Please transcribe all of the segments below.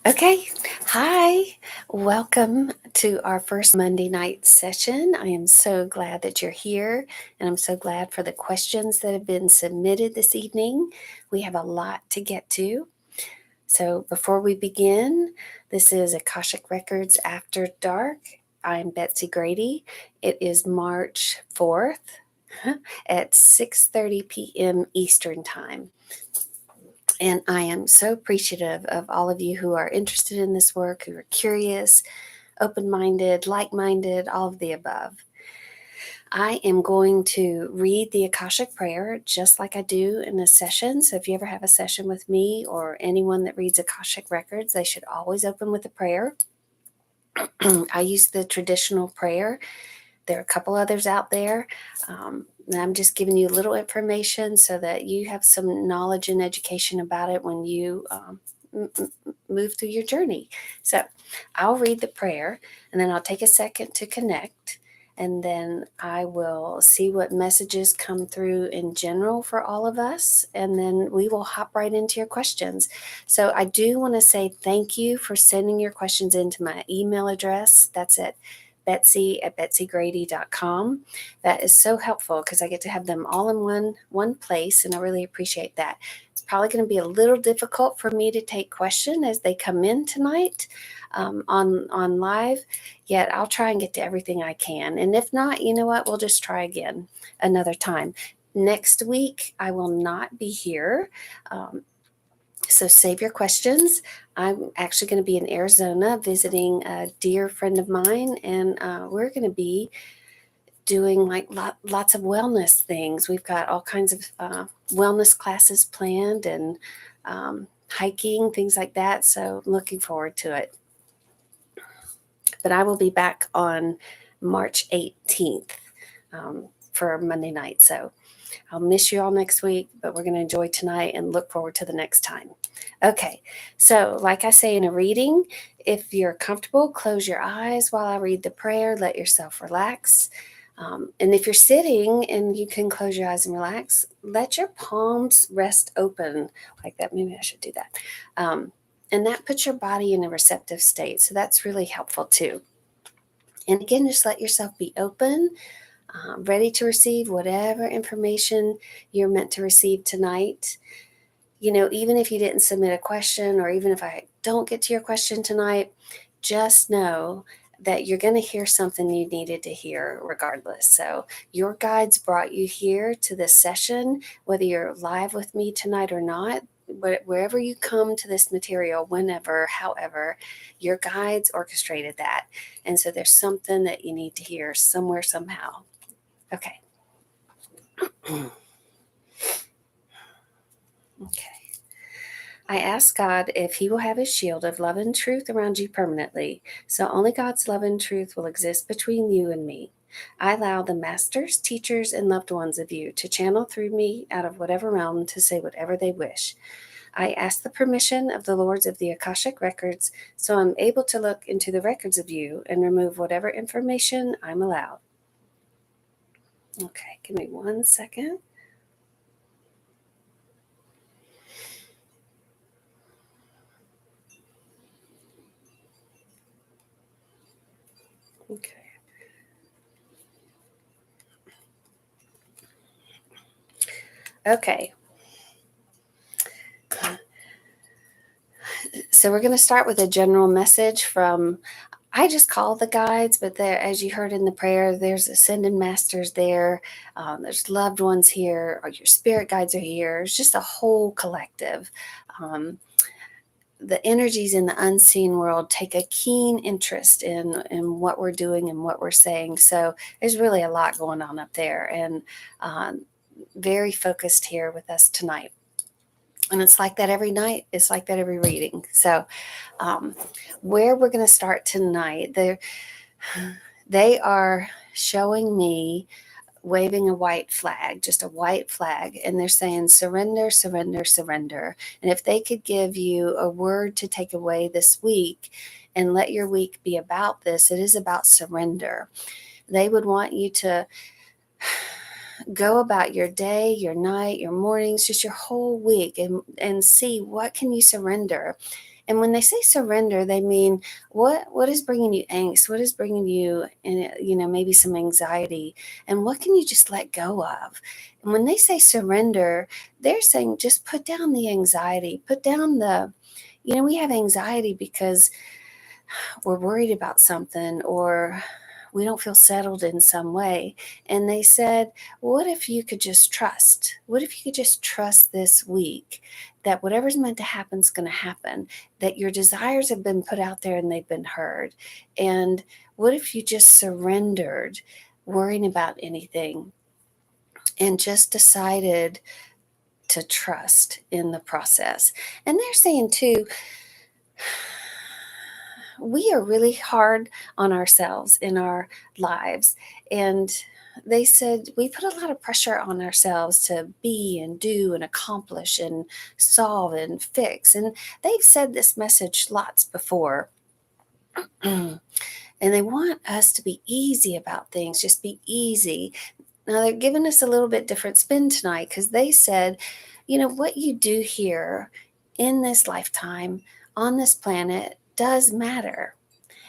Okay. Hi. Welcome to our first Monday night session. I am so glad that you're here, and I'm so glad for the questions that have been submitted this evening. We have a lot to get to. So before we begin, this is Akashic Records After Dark. I'm Betsy Grady. It is March 4th at 6:30 p.m. Eastern Time. And I am so appreciative of all of you who are interested in this work, who are curious, open minded, like minded, all of the above. I am going to read the Akashic Prayer just like I do in a session. So if you ever have a session with me or anyone that reads Akashic Records, they should always open with a prayer. I use the traditional prayer. There are a couple others out there. And I'm just giving you a little information so that you have some knowledge and education about it when you move through your journey. So I'll read the prayer and then I'll take a second to connect. And then I will see what messages come through in general for all of us. And then we will hop right into your questions. So I do want to say thank you for sending your questions into my email address. That's at betsy@betsygrady.com. That is so helpful because I get to have them all in one place, and I really appreciate that. It's probably going to be a little difficult for me to take questions as they come in tonight on live, yet I'll try and get to everything I can. And if not, you know what? We'll just try again another time. Next week, I will not be here. So save your questions. I'm actually going to be in Arizona visiting a dear friend of mine, and we're going to be doing like lots of wellness things. We've got all kinds of wellness classes planned and hiking, things like that. So I'm looking forward to it. But I will be back on March 18th for Monday night. So I'll miss you all next week, but we're going to enjoy tonight and look forward to the next time. Okay, so like I say in a reading, if you're comfortable, close your eyes while I read the prayer. Let yourself relax. And if you're sitting and you can close your eyes and relax, let your palms rest open like that. Maybe I should do that. And that puts your body in a receptive state. So that's really helpful too. And again, just let yourself be open, ready to receive whatever information you're meant to receive tonight. You know, even if you didn't submit a question, or even if I don't get to your question tonight, just know that you're going to hear something you needed to hear regardless. So your guides brought you here to this session, whether you're live with me tonight or not. Wherever you come to this material, whenever, however, your guides orchestrated that. And so there's something that you need to hear somewhere, somehow. Okay. Okay. I ask God if He will have His shield of love and truth around you permanently, so only God's love and truth will exist between you and me. I allow the masters, teachers, and loved ones of you to channel through me out of whatever realm to say whatever they wish. I ask the permission of the Lords of the Akashic Records so I'm able to look into the records of you and remove whatever information I'm allowed. Okay, give me 1 second. Okay. Okay. So we're going to start with a general message from, I just call the guides, but there, as you heard in the prayer, there's ascended masters there. There's loved ones here, or your spirit guides are here. It's just a whole collective. The energies in the unseen world take a keen interest in what we're doing and what we're saying. So there's really a lot going on up there, and very focused here with us tonight. And it's like that every night. It's like that every reading. So where we're going to start tonight, they are showing me waving a white flag, just a white flag, and they're saying surrender, surrender, surrender. And if they could give you a word to take away this week and let your week be about this, it is about surrender. They would want you to go about your day, your night, your mornings, just your whole week, and see what can you surrender. And when they say surrender, they mean what is bringing you angst? What is bringing you, maybe some anxiety? And what can you just let go of? And when they say surrender, they're saying just put down the anxiety, put down we have anxiety because we're worried about something or we don't feel settled in some way. And they said, what if you could just trust? What if you could just trust this week that whatever's meant to happen is going to happen, that your desires have been put out there and they've been heard? And what if you just surrendered worrying about anything and just decided to trust in the process? And they're saying too, we are really hard on ourselves in our lives. And they said we put a lot of pressure on ourselves to be and do and accomplish and solve and fix. And they've said this message lots before. And they want us to be easy about things, just be easy. Now they're giving us a little bit different spin tonight because they said, what you do here in this lifetime on this planet does matter.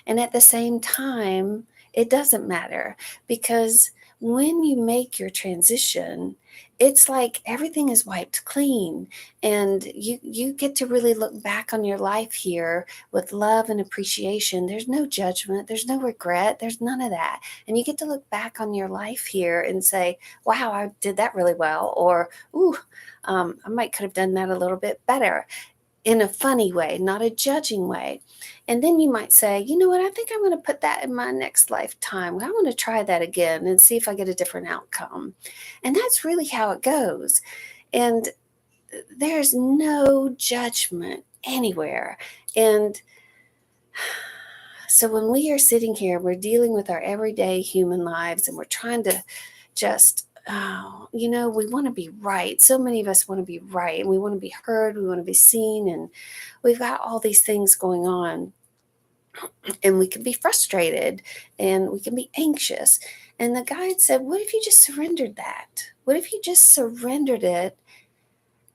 And at the same time, it doesn't matter because when you make your transition, it's like everything is wiped clean and you get to really look back on your life here with love and appreciation. There's no judgment, there's no regret, there's none of that. And you get to look back on your life here and say, wow, I did that really well. Or, ooh, I could have done that a little bit better, in a funny way, not a judging way. And then you might say, you know what, I think I'm going to put that in my next lifetime. I want to try that again and see if I get a different outcome. And that's really how it goes. And there's no judgment anywhere. And so when we are sitting here, we're dealing with our everyday human lives and we're trying to just we want to be right. So many of us want to be right and we want to be heard. We want to be seen. And we've got all these things going on and we can be frustrated and we can be anxious. And the guide said, what if you just surrendered that? What if you just surrendered it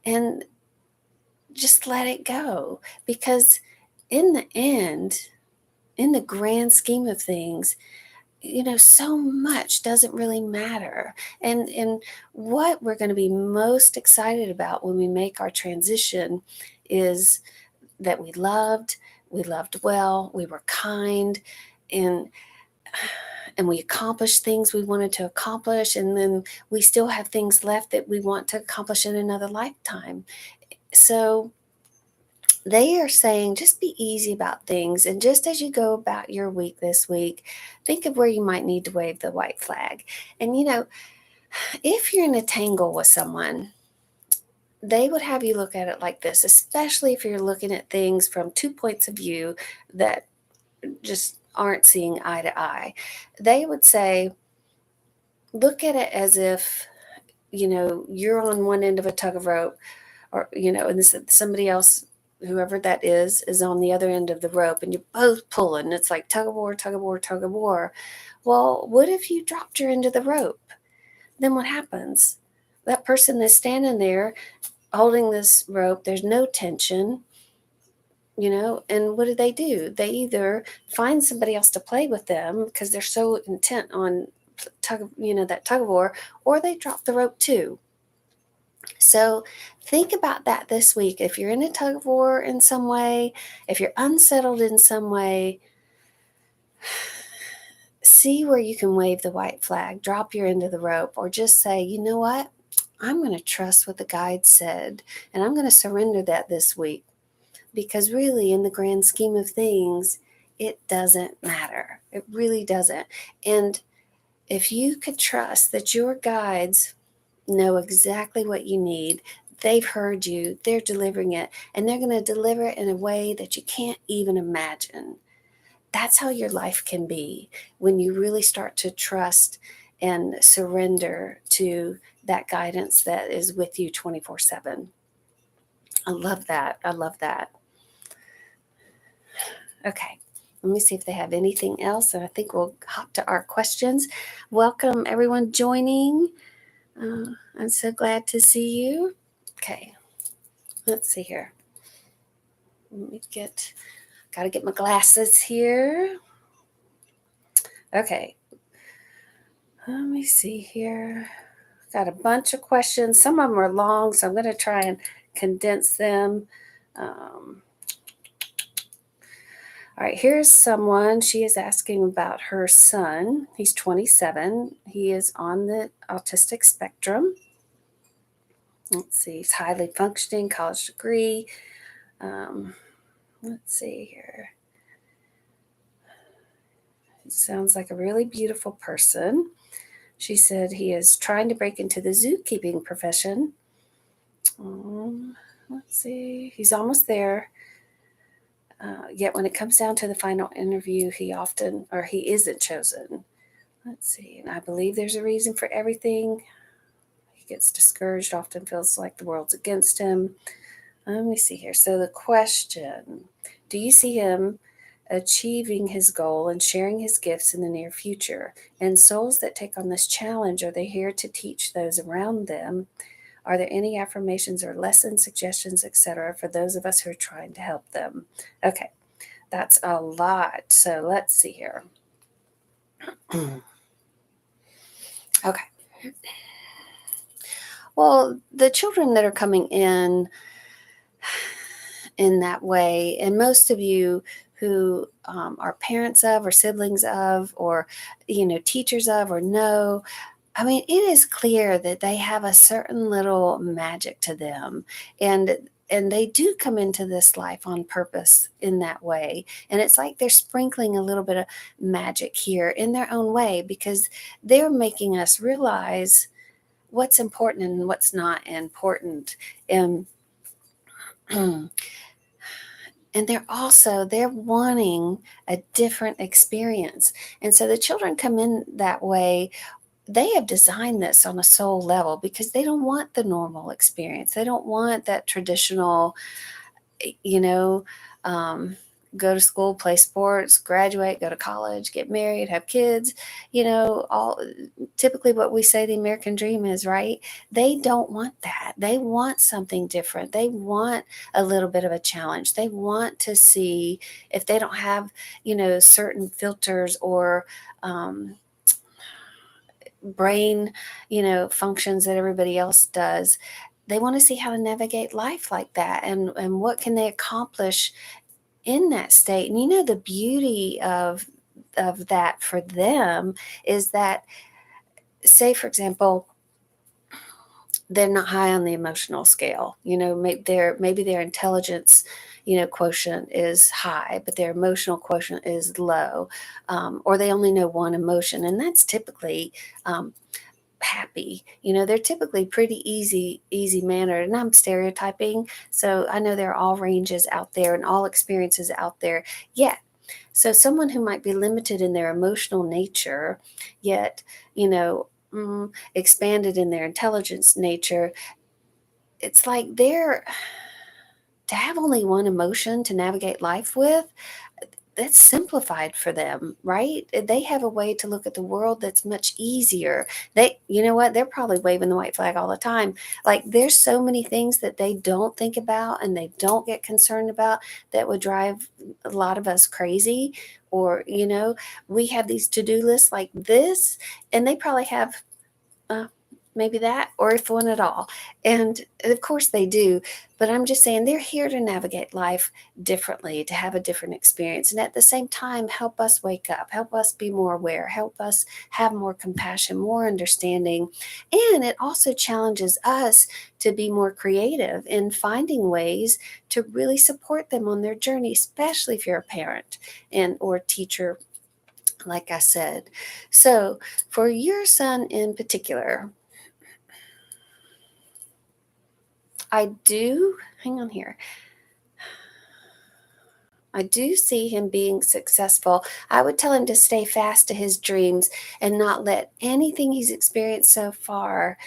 and just let it go? Because in the end, in the grand scheme of things, so much doesn't really matter. And what we're going to be most excited about when we make our transition is that we loved well, we were kind, and we accomplished things we wanted to accomplish, and then we still have things left that we want to accomplish in another lifetime. So they are saying just be easy about things. And just as you go about your week this week, think of where you might need to wave the white flag. And, if you're in a tangle with someone, they would have you look at it like this, especially if you're looking at things from 2 points of view that just aren't seeing eye to eye. They would say, look at it as if, you're on one end of a tug of rope or, and this, somebody else, whoever that is on the other end of the rope and you're both pulling. It's like tug of war, tug of war, tug of war. Well, what if you dropped your end of the rope? Then what happens? That person that's standing there holding this rope, there's no tension, and what do? They either find somebody else to play with them because they're so intent on that tug of war, or they drop the rope too. So think about that this week. If you're in a tug of war in some way, if you're unsettled in some way, see where you can wave the white flag, drop your end of the rope, or just say, you know what? I'm going to trust what the guide said, and I'm going to surrender that this week. Because really, in the grand scheme of things, it doesn't matter. It really doesn't. And if you could trust that your guides know exactly what you need, they've heard you, they're delivering it, and they're going to deliver it in a way that you can't even imagine. That's how your life can be when you really start to trust and surrender to that guidance that is with you 24/7. I love that. I love that. Okay. Let me see if they have anything else, and I think we'll hop to our questions. Welcome, everyone joining. I'm so glad to see you. Okay, let's see here. Got to get my glasses here. Okay. Let me see here. Got a bunch of questions. Some of them are long, so I'm going to try and condense them. Um, all right, here's someone. She is asking about her son. He's 27. He is on the autistic spectrum. Let's see, he's highly functioning, college degree. Um, let's see here. He sounds like a really beautiful person. She said he is trying to break into the zookeeping profession. Let's see, he's almost there. Yet when it comes down to the final interview, he isn't chosen. Let's see, and I believe there's a reason for everything. He gets discouraged, often feels like the world's against him. Let me see here. So the question, do you see him achieving his goal and sharing his gifts in the near future? And souls that take on this challenge, are they here to teach those around them? Are there any affirmations or lessons, suggestions, etc., for those of us who are trying to help them? Okay, that's a lot. So let's see here. Okay. Well, the children that are coming in that way, and most of you who are parents of or siblings of or teachers of or know, I mean, it is clear that they have a certain little magic to them, and they do come into this life on purpose in that way. And it's like they're sprinkling a little bit of magic here in their own way, because they're making us realize what's important and what's not important. And and they're wanting a different experience. And so the children come in that way. They have designed this on a soul level because they don't want the normal experience. They don't want that traditional, you know, um, go to school, play sports, graduate, go to college, get married, have kids, all typically what we say the American dream is, right? They don't want that. They want something different. They want a little bit of a challenge. They want to see if they don't have, certain filters or, brain, functions that everybody else does. They want to see how to navigate life like that, and what can they accomplish in that state. And the beauty of that for them is that, say for example, they're not high on the emotional scale. Maybe their intelligence, quotient is high, but their emotional quotient is low, or they only know one emotion, and that's typically happy. They're typically pretty easy mannered, and I'm stereotyping, so I know there are all ranges out there and all experiences out there. Yet, so someone who might be limited in their emotional nature, yet expanded in their intelligence nature, it's like they're to have only one emotion to navigate life with. That's simplified for them, right? They have a way to look at the world that's much easier. You know what? They're probably waving the white flag all the time. Like, there's so many things that they don't think about and they don't get concerned about that would drive a lot of us crazy. Or, we have these to-do lists like this, and they probably have uh, maybe that, or if one at all. And of course they do, but I'm just saying they're here to navigate life differently, to have a different experience, and at the same time help us wake up, help us be more aware, help us have more compassion, more understanding. And it also challenges us to be more creative in finding ways to really support them on their journey, especially if you're a parent and or teacher, like I said. So for your son in particular, hang on here. I do see him being successful. I would tell him to stay fast to his dreams and not let anything he's experienced so far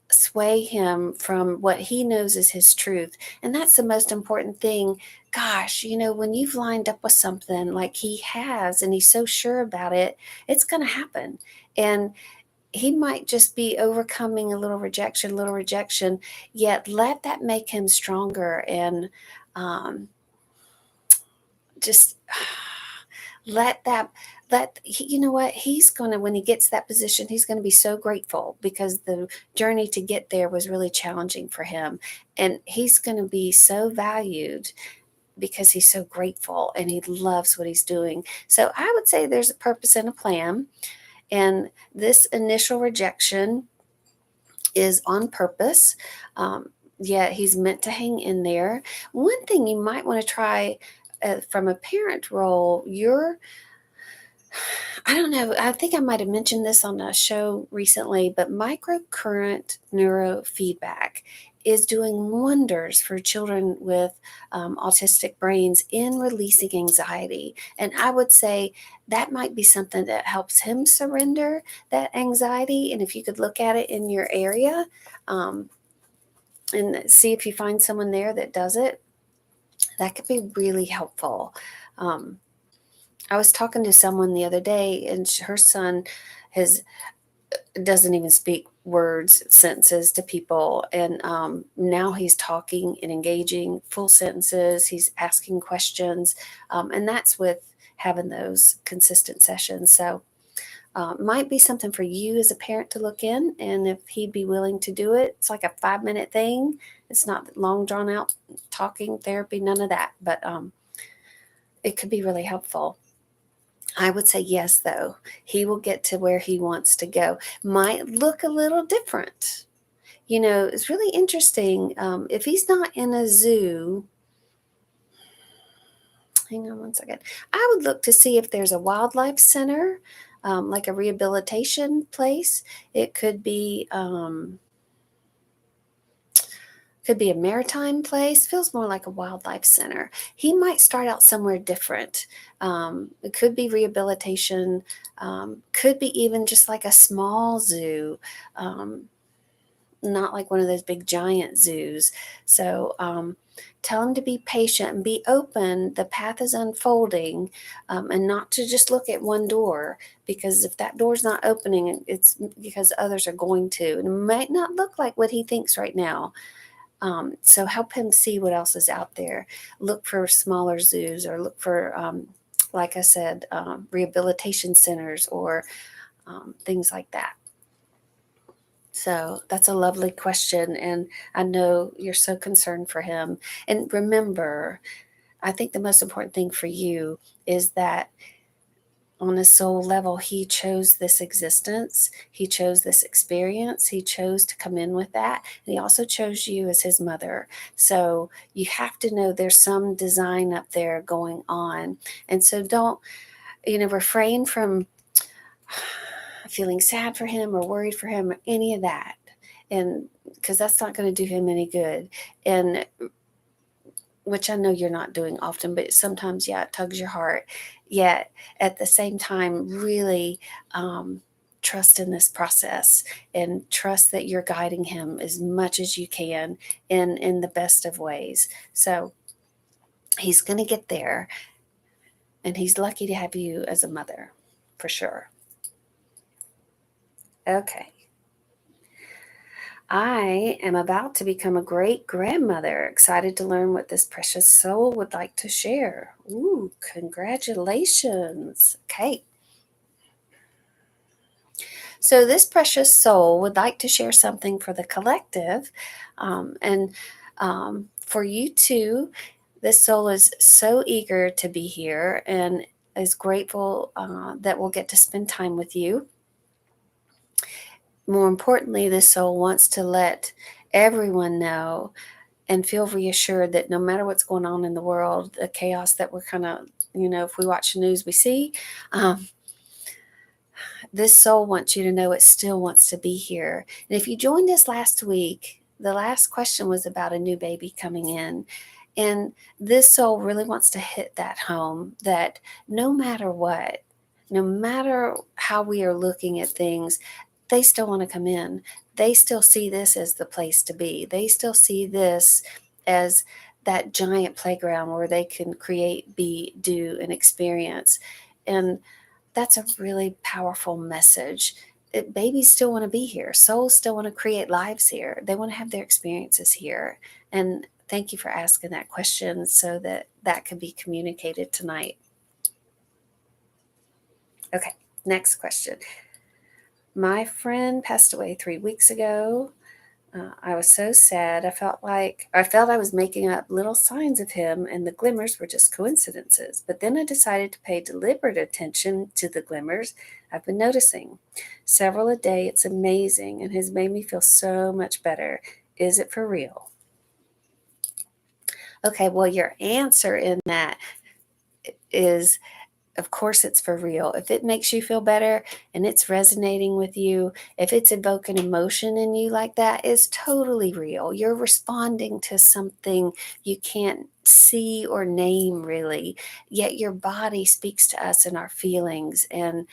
sway him from what he knows is his truth. And that's the most important thing. Gosh, when you've lined up with something like he has and he's so sure about it, it's going to happen. And he might just be overcoming a little rejection, yet let that make him stronger and, um, just let that you know what, he's gonna, when he gets that position, he's gonna be so grateful because the journey to get there was really challenging for him, and he's gonna be so valued because he's so grateful and he loves what he's doing. So I would say there's a purpose and a plan, and this initial rejection is on purpose. Yeah, he's meant to hang in there. One thing you might want to try, from a parent role, I don't know, I think I might have mentioned this on a show recently, but microcurrent neurofeedback is doing wonders for children with autistic brains in releasing anxiety. And I would say that might be something that helps him surrender that anxiety. And if you could look at it in your area, um, and see if you find someone there that does it, that could be really helpful. Um, I was talking to someone the other day, and her son has doesn't even speak words, sentences to people, and now he's talking and engaging full sentences. He's asking questions, and that's with having those consistent sessions. So, might be something for you as a parent to look in, and if he'd be willing to do it, it's like a 5-minute thing. It's not long drawn out talking therapy, none of that, but it could be really helpful. I would say yes, though. He will get to where he wants to go. Might look a little different. You know, it's really interesting. If he's not in a zoo, hang on one second. I would look to see if there's a wildlife center, like a rehabilitation place. It could be a maritime place. Feels more like a wildlife center. He might start out somewhere different. It could be rehabilitation. Could be even just like a small zoo. Not like one of those big giant zoos. So tell him to be patient and be open. The path is unfolding, and not to just look at one door, because if that door's not opening, it's because others are going to. And it might not look like what he thinks right now. So help him see what else is out there. Look for smaller zoos, or look for, like I said, rehabilitation centers, or things like that. So that's a lovely question. And I know you're so concerned for him. And remember, I think the most important thing for you is that on a soul level, he chose this existence. He chose this experience. He chose to come in with that. And he also chose you as his mother. So you have to know there's some design up there going on. And so don't, refrain from feeling sad for him or worried for him or any of that. And because that's not going to do him any good. And which I know you're not doing often, but sometimes, yeah, it tugs your heart. Yet at the same time, really trust in this process, and trust that you're guiding him as much as you can in the best of ways. So he's going to get there, and he's lucky to have you as a mother, for sure. Okay. I am about to become a great grandmother, excited to learn what this precious soul would like to share. Ooh, congratulations. Okay. So, this precious soul would like to share something for the collective. And for you too, this soul is so eager to be here and is grateful that we'll get to spend time with you. More importantly, this soul wants to let everyone know and feel reassured that no matter what's going on in the world, the chaos that we're kind of, if we watch the news, we see, um, this soul wants you to know it still wants to be here. And if you joined us last week, the last question was about a new baby coming in. And this soul really wants to hit that home, that no matter what, no matter how we are looking at things, they still want to come in. They still see this as the place to be. They still see this as that giant playground where they can create, be, do, and experience. And that's a really powerful message. Babies still want to be here. Souls still want to create lives here. They want to have their experiences here. And thank you for asking that question so that that could be communicated tonight. Okay, next question. My friend passed away 3 weeks ago. I was so sad. I felt I was making up little signs of him, and the glimmers were just coincidences. But then I decided to pay deliberate attention to the glimmers I've been noticing. Several a day. It's amazing and has made me feel so much better. Is it for real? Okay, well, your answer in that is, of course, it's for real. If it makes you feel better and it's resonating with you, if it's evoking emotion in you like that, it's totally real. You're responding to something you can't see or name really, yet your body speaks to us in our feelings. And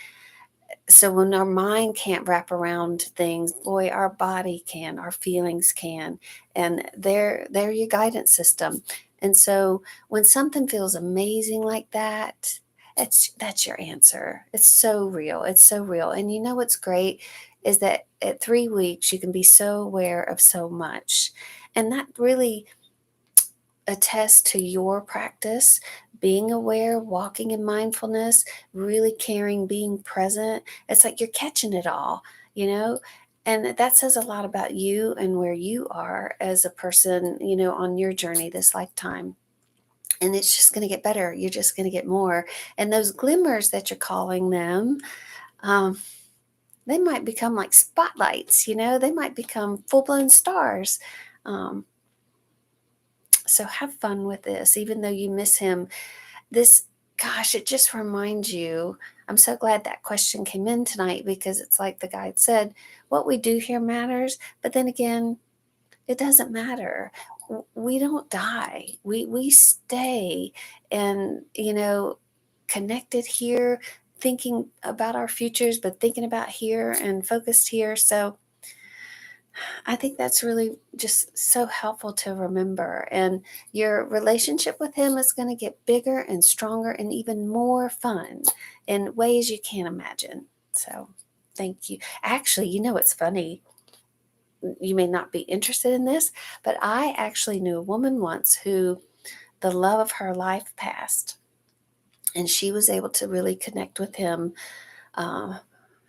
so when our mind can't wrap around things, boy, our body can, our feelings can, and they're your guidance system. And so when something feels amazing like that, that's your answer. It's so real. It's so real. And you know what's great is that at 3 weeks you can be so aware of so much. And that really attest to your practice, being aware, walking in mindfulness, really caring, being present. It's like you're catching it all, you know? And that says a lot about you and where you are as a person, on your journey this lifetime. And it's just going to get better. You're just going to get more. And those glimmers that you're calling them, um, they might become like spotlights, they might become full blown stars. Um, so have fun with this, even though you miss him. This, gosh, it just reminds you. I'm so glad that question came in tonight because it's like the guide said, what we do here matters. But then again, it doesn't matter. We don't die. We stay and, connected here, thinking about our futures, but thinking about here and focused here. So I think that's really just so helpful to remember. And your relationship with him is going to get bigger and stronger and even more fun in ways you can't imagine. So thank you. Actually, it's funny. You may not be interested in this, but I actually knew a woman once who the love of her life passed, and she was able to really connect with him. Uh,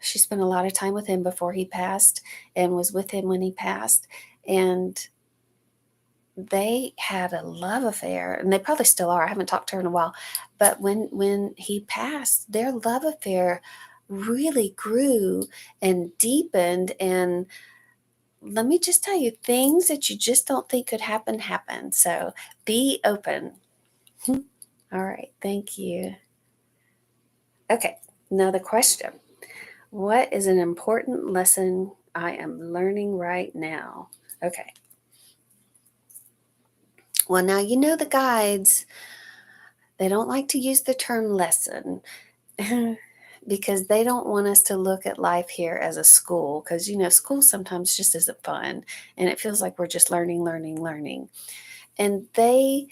she spent a lot of time with him before he passed and was with him when he passed. And they had a love affair, and they probably still are. I haven't talked to her in a while. But when he passed, their love affair really grew and deepened. And let me just tell you, things that you just don't think could happen. So be open. All right. Thank you. Okay. Another question. What is an important lesson I am learning right now? Okay. Well, now the guides, they don't like to use the term lesson because they don't want us to look at life here as a school, because school sometimes just isn't fun and it feels like we're just learning. And they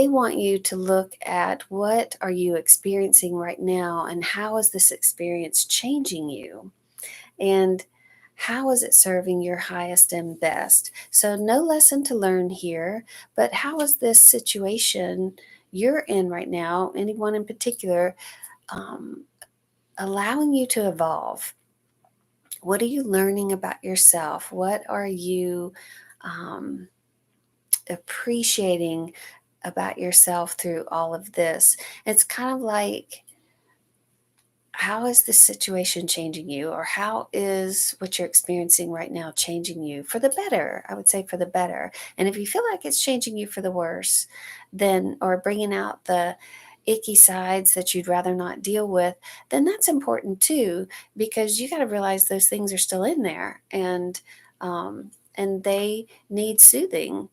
want you to look at what are you experiencing right now and how is this experience changing you? And how is it serving your highest and best? So, no lesson to learn here, but how is this situation you're in right now, anyone in particular, um, allowing you to evolve? What are you learning about yourself? What are you um, appreciating about yourself through all of this? It's kind of like, how is this situation changing you, or how is what you're experiencing right now changing you for the better? I would say for the better. And if you feel like it's changing you for the worse, then, or bringing out the icky sides that you'd rather not deal with, then that's important too, because you got to realize those things are still in there, and they need soothing,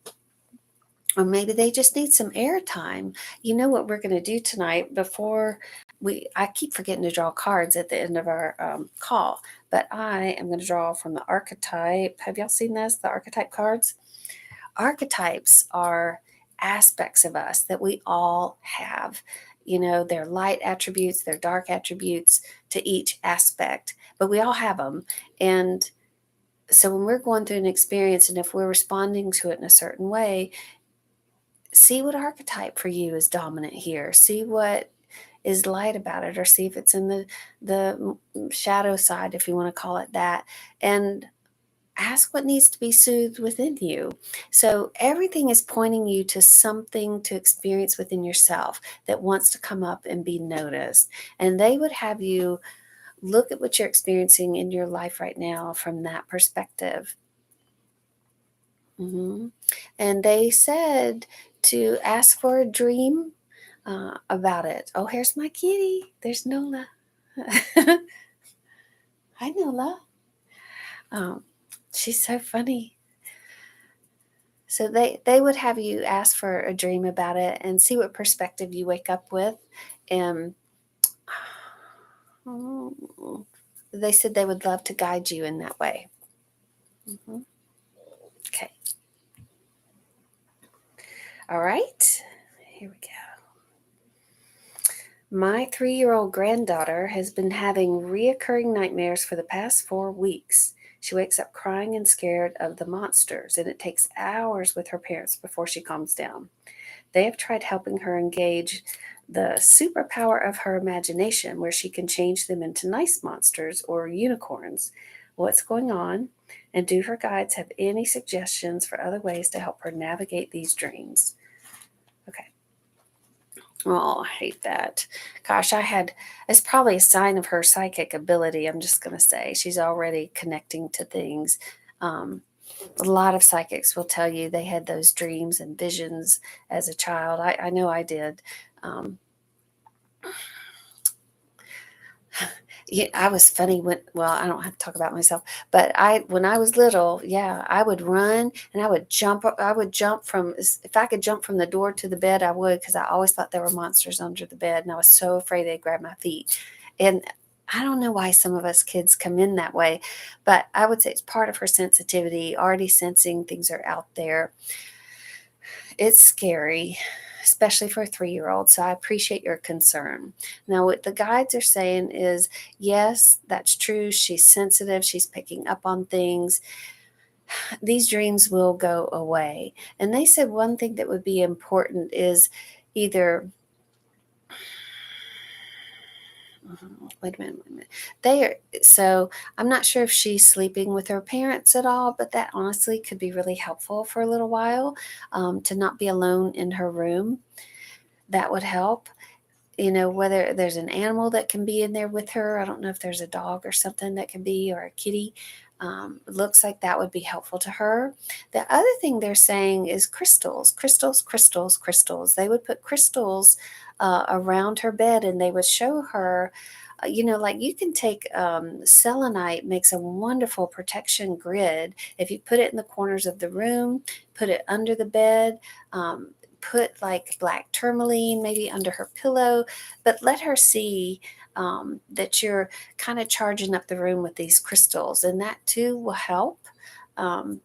or maybe they just need some airtime. You know what we're going to do tonight before I keep forgetting to draw cards at the end of our call, but I am going to draw from the archetype. Have y'all seen this? The archetype cards? Archetypes are aspects of us that we all have. They're light attributes, they're dark attributes to each aspect, but we all have them. And So when we're going through an experience and if we're responding to it in a certain way, see what archetype for you is dominant here. See what is light about it, or see if it's in the shadow side, if you want to call it that, and ask what needs to be soothed within you. So everything is pointing you to something to experience within yourself that wants to come up and be noticed. And they would have you look at what you're experiencing in your life right now from that perspective. hmm And they said to ask for a dream about it. Oh, here's my kitty. There's Nola. Hi, Nola. Um, she's so funny. So they would have you ask for a dream about it and see what perspective you wake up with. And they said they would love to guide you in that way. Mhm. Okay. All right. Here we go. My 3-year-old granddaughter has been having reoccurring nightmares for the past 4 weeks. She wakes up crying and scared of the monsters, and it takes hours with her parents before she calms down. They have tried helping her engage the superpower of her imagination, where she can change them into nice monsters or unicorns. What's going on? And do her guides have any suggestions for other ways to help her navigate these dreams? Okay. Oh, I hate that. Gosh, it's probably a sign of her psychic ability. I'm just going to say she's already connecting to things. Um, a lot of psychics will tell you they had those dreams and visions as a child. I know I did. Um, yeah, I was funny well, I don't have to talk about myself, but when I was little, yeah, I would run and I would jump if I could jump from the door to the bed, I would, because I always thought there were monsters under the bed and I was so afraid they'd grab my feet. And I don't know why some of us kids come in that way, but I would say it's part of her sensitivity, already sensing things are out there. It's scary, especially for a 3-year-old. So I appreciate your concern. Now, what the guides are saying is yes, that's true. She's sensitive, she's picking up on things. These dreams will go away. And they said one thing that would be important is either wait a minute. They are so I'm not sure if she's sleeping with her parents at all, but that honestly could be really helpful for a little while, to not be alone in her room. That would help. Whether there's an animal that can be in there with her. I don't know if there's a dog or something that can be, or a kitty. It looks like that would be helpful to her. The other thing they're saying is crystals, crystals, crystals, crystals. They would put crystals around her bed and they would show her. Like you can take selenite, makes a wonderful protection grid. If you put it in the corners of the room, put it under the bed, put like black tourmaline maybe under her pillow, but let her see that you're kind of charging up the room with these crystals, and that too will help. Um,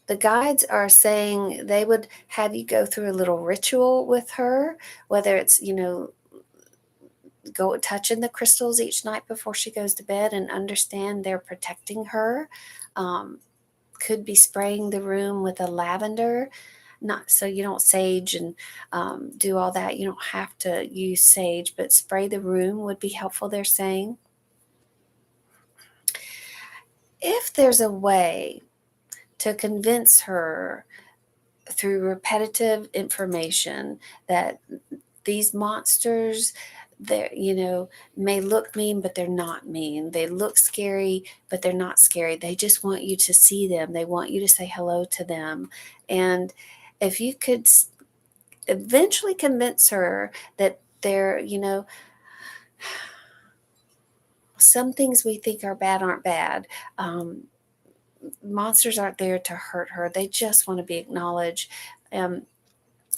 the guides are saying they would have you go through a little ritual with her, whether it's, go touching the crystals each night before she goes to bed and understand they're protecting her. Um, could be spraying the room with a lavender, not so you don't sage and do all that. You don't have to use sage, but spray the room would be helpful, they're saying. If there's a way to convince her through repetitive information that these monsters, they may look mean, but they're not mean. They look scary, but they're not scary. They just want you to see them. They want you to say hello to them. And if you could eventually convince her that they're, some things we think are bad aren't bad. Monsters aren't there to hurt her. They just want to be acknowledged.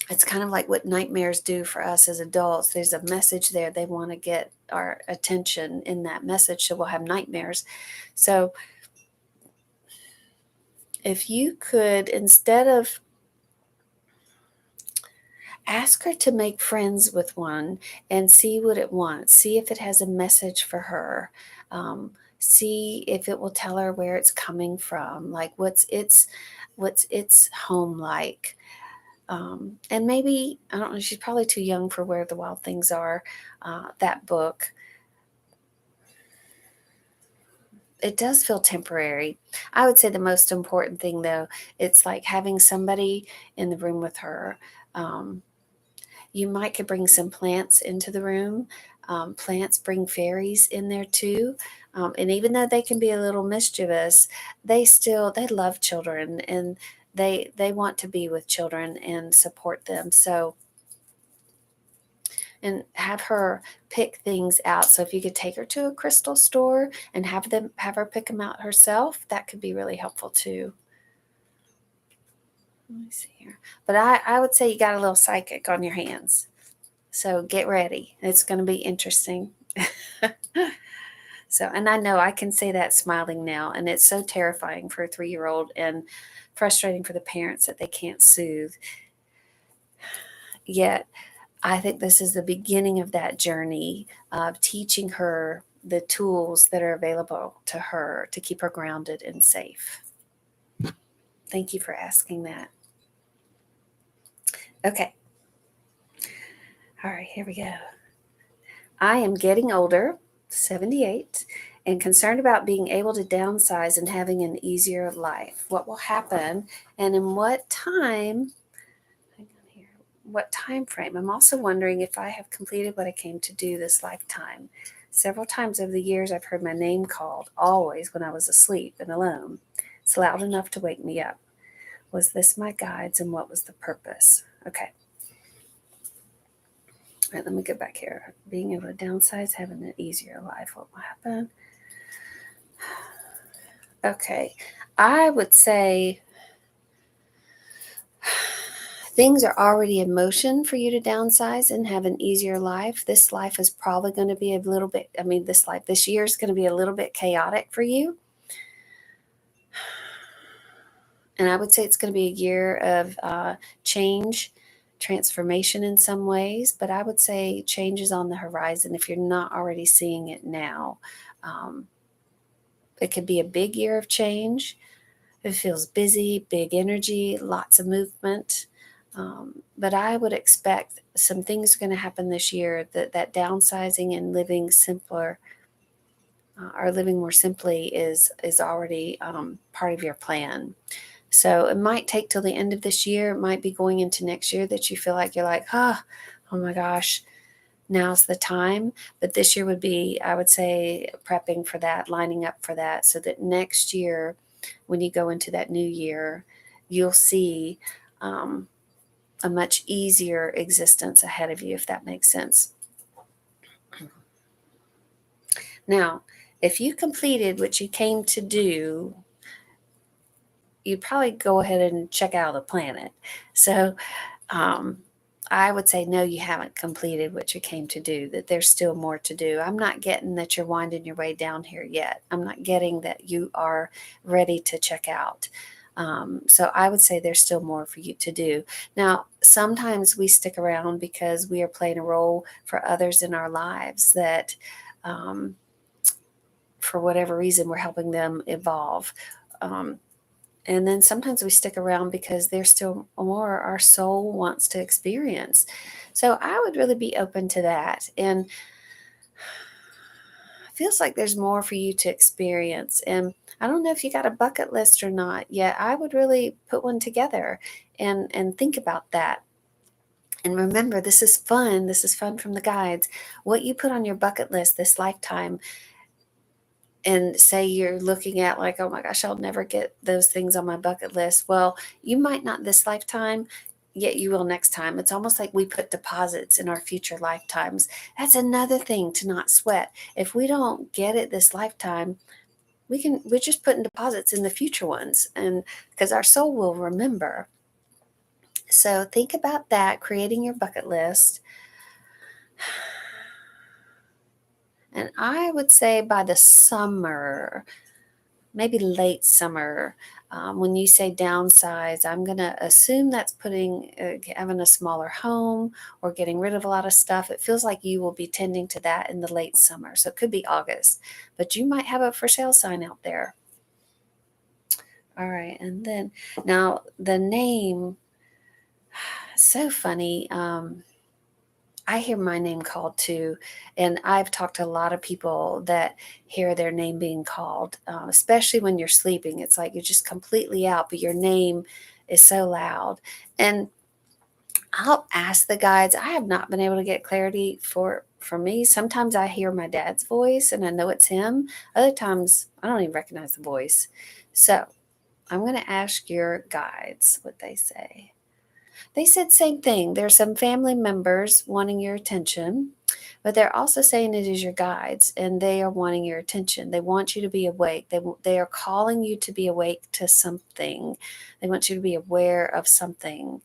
It's kind of like what nightmares do for us as adults. There's a message there. They want to get our attention in that message, so we'll have nightmares. So if you could, instead of ask her to make friends with one and see what it wants, see if it has a message for her. see if it will tell her where it's coming from, like what's its home like. And maybe, I don't know, she's probably too young for Where the Wild Things Are, that book. It does feel temporary. I would say the most important thing, though, it's like having somebody in the room with her. Um, you might could bring some plants into the room. Plants bring fairies in there too. And even though they can be a little mischievous, they love children, and they want to be with children and support them. So, and have her pick things out. So if you could take her to a crystal store and have her pick them out herself, that could be really helpful too. Let me see here. But I would say you got a little psychic on your hands. So get ready. It's going to be interesting. So, and I know I can say that smiling now, and it's so terrifying for a 3-year-old and frustrating for the parents that they can't soothe. Yet I think this is the beginning of that journey of teaching her the tools that are available to her to keep her grounded and safe. Thank you for asking that. Okay. All right, here we go. I am getting older, 78, and concerned about being able to downsize and having an easier life. What will happen and in what time? Hang on here. What time frame? I'm also wondering if I have completed what I came to do this lifetime. Several times over the years, I've heard my name called, always when I was asleep and alone. It's loud enough to wake me up. Was this my guides, and what was the purpose? Okay. All right, let me get back here. Being able to downsize, having an easier life. What will happen? Okay. I would say things are already in motion for you to downsize and have an easier life. This life is probably going to be a little bit, this year is going to be a little bit chaotic for you. And I would say it's going to be a year of change, transformation in some ways, but I would say change is on the horizon if you're not already seeing it now. Um, it could be a big year of change. It feels busy, big energy, lots of movement. But I would expect some things are going to happen this year that downsizing and living simpler or living more simply is already part of your plan. So it might take till the end of this year. It might be going into next year that you feel like you're like, oh my gosh, now's the time. But this year would be, I would say, prepping for that, lining up for that, so that next year, when you go into that new year, you'll see a much easier existence ahead of you, if that makes sense. Now, if you completed what you came to do, you'd probably go ahead and check out the planet. So, I would say, no, you haven't completed what you came to do, that there's still more to do. I'm not getting that you're winding your way down here yet. I'm not getting that you are ready to check out. So I would say there's still more for you to do. Now, sometimes we stick around because we are playing a role for others in our lives that, for whatever reason, we're helping them evolve. And then sometimes we stick around because there's still more our soul wants to experience. So I would really be open to that. And it feels like there's more for you to experience. And I don't know if you got a bucket list or not yet. I would really put one together and think about that. And remember, this is fun. This is fun from the guides. What you put on your bucket list this lifetime, and say you're looking at like, oh my gosh, I'll never get those things on my bucket list. Well, you might not this lifetime, yet you will next time. It's almost like we put deposits in our future lifetimes. That's another thing to not sweat. If we don't get it this lifetime, we're just putting deposits in the future ones, and because our soul will remember. So think about that, creating your bucket list. And I would say by the summer, maybe late summer. When you say downsize, I'm going to assume that's having a smaller home or getting rid of a lot of stuff. It feels like you will be tending to that in the late summer. So it could be August, but you might have a for sale sign out there. All right. And then now the name, so funny. I hear my name called too, and I've talked to a lot of people that hear their name being called, especially when you're sleeping. It's like you're just completely out, but your name is so loud. And I'll ask the guides. I have not been able to get clarity for me. Sometimes I hear my dad's voice and I know it's him. Other times I don't even recognize the voice. So I'm going to ask your guides what they say. They said same thing. There's some family members wanting your attention, but they're also saying it is your guides and they are wanting your attention. They want you to be awake. They are calling you to be awake to something. They want you to be aware of something.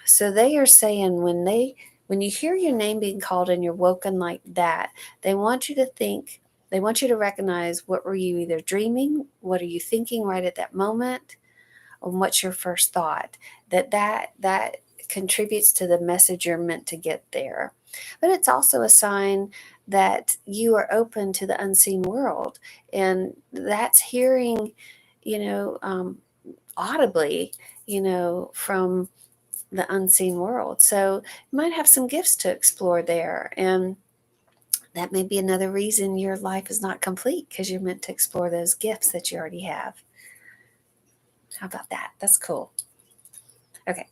So they are saying when you hear your name being called and you're woken like that, they want you to think, they want you to recognize, what were you either dreaming? What are you thinking right at that moment? And what's your first thought? That contributes to the message you're meant to get there. But it's also a sign that you are open to the unseen world, and that's hearing, you know, audibly, from the unseen world. So you might have some gifts to explore there, and that may be another reason your life is not complete, because you're meant to explore those gifts that you already have. How about that? That's cool. Okay.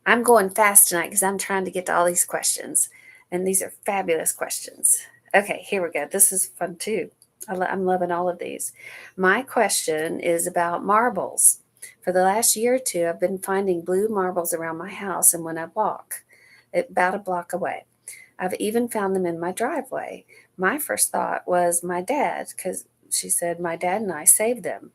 I'm going fast tonight because I'm trying to get to all these questions. And these are fabulous questions. Okay, here we go. This is fun too. I'm loving all of these. My question is about marbles. For the last year or two, I've been finding blue marbles around my house and when I walk, about a block away. I've even found them in my driveway. My first thought was my dad, because she said my dad and I saved them.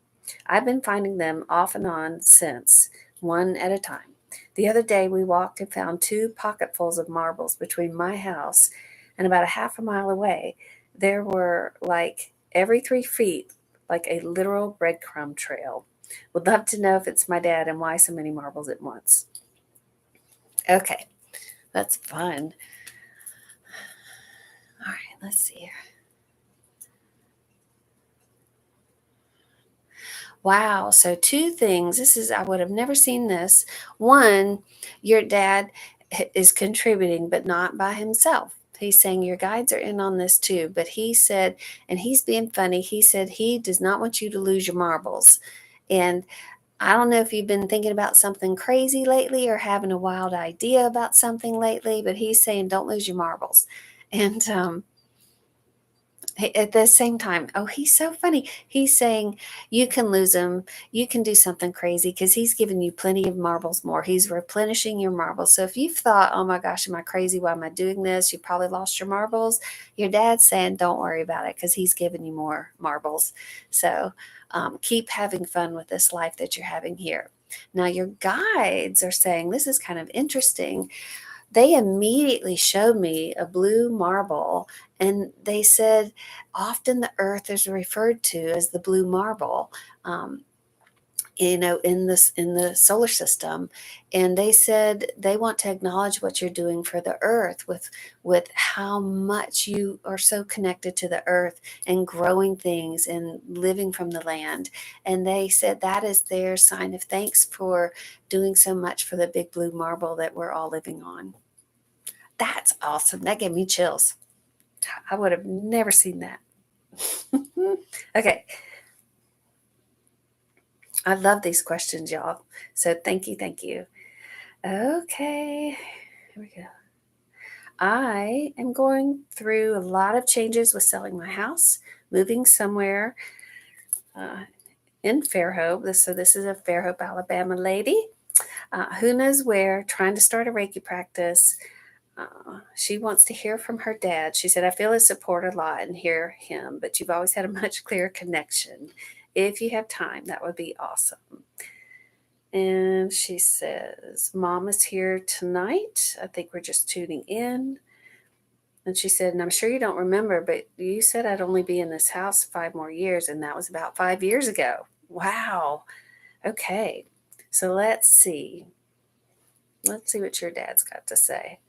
I've been finding them off and on since, one at a time. The other day, we walked and found two pocketfuls of marbles between my house and about a half a mile away. There were, like, every 3 feet, like a literal breadcrumb trail. Would love to know if it's my dad and why so many marbles at once. Okay, that's fun. All right, let's see here. Wow. So, two things. I would have never seen this. One, your dad is contributing, but not by himself. He's saying your guides are in on this too. But he said, and he's being funny, he said he does not want you to lose your marbles. And I don't know if you've been thinking about something crazy lately or having a wild idea about something lately, but he's saying don't lose your marbles. And at the same time, oh, he's so funny. He's saying you can lose them. You can do something crazy because he's giving you plenty of marbles more. He's replenishing your marbles. So if you've thought, oh my gosh, am I crazy? Why am I doing this? You probably lost your marbles. Your dad's saying, don't worry about it because he's giving you more marbles. So keep having fun with this life that you're having here. Now, your guides are saying, this is kind of interesting. They immediately showed me a blue marble, and they said often the earth is referred to as the blue marble, um, in the solar system. And they said they want to acknowledge what you're doing for the earth, with how much you are so connected to the earth and growing things and living from the land. And they said that is their sign of thanks for doing so much for the big blue marble that we're all living on. That's awesome. That gave me chills. I would have never seen that. Okay. I love these questions, y'all. So thank you. Thank you. Okay. Here we go. I am going through a lot of changes with selling my house, moving somewhere uh, in Fairhope. So this is a Fairhope, Alabama lady. Who knows where, trying to start a Reiki practice. She wants to hear from her dad. She said, I feel his support a lot and hear him, but you've always had a much clearer connection. If you have time, that would be awesome. And she says, Mom is here tonight. I think we're just tuning in. And she said, and I'm sure you don't remember, but you said I'd only be in this house 5 more years, and that was about 5 years ago. Wow. Okay. So let's see. Let's see what your dad's got to say.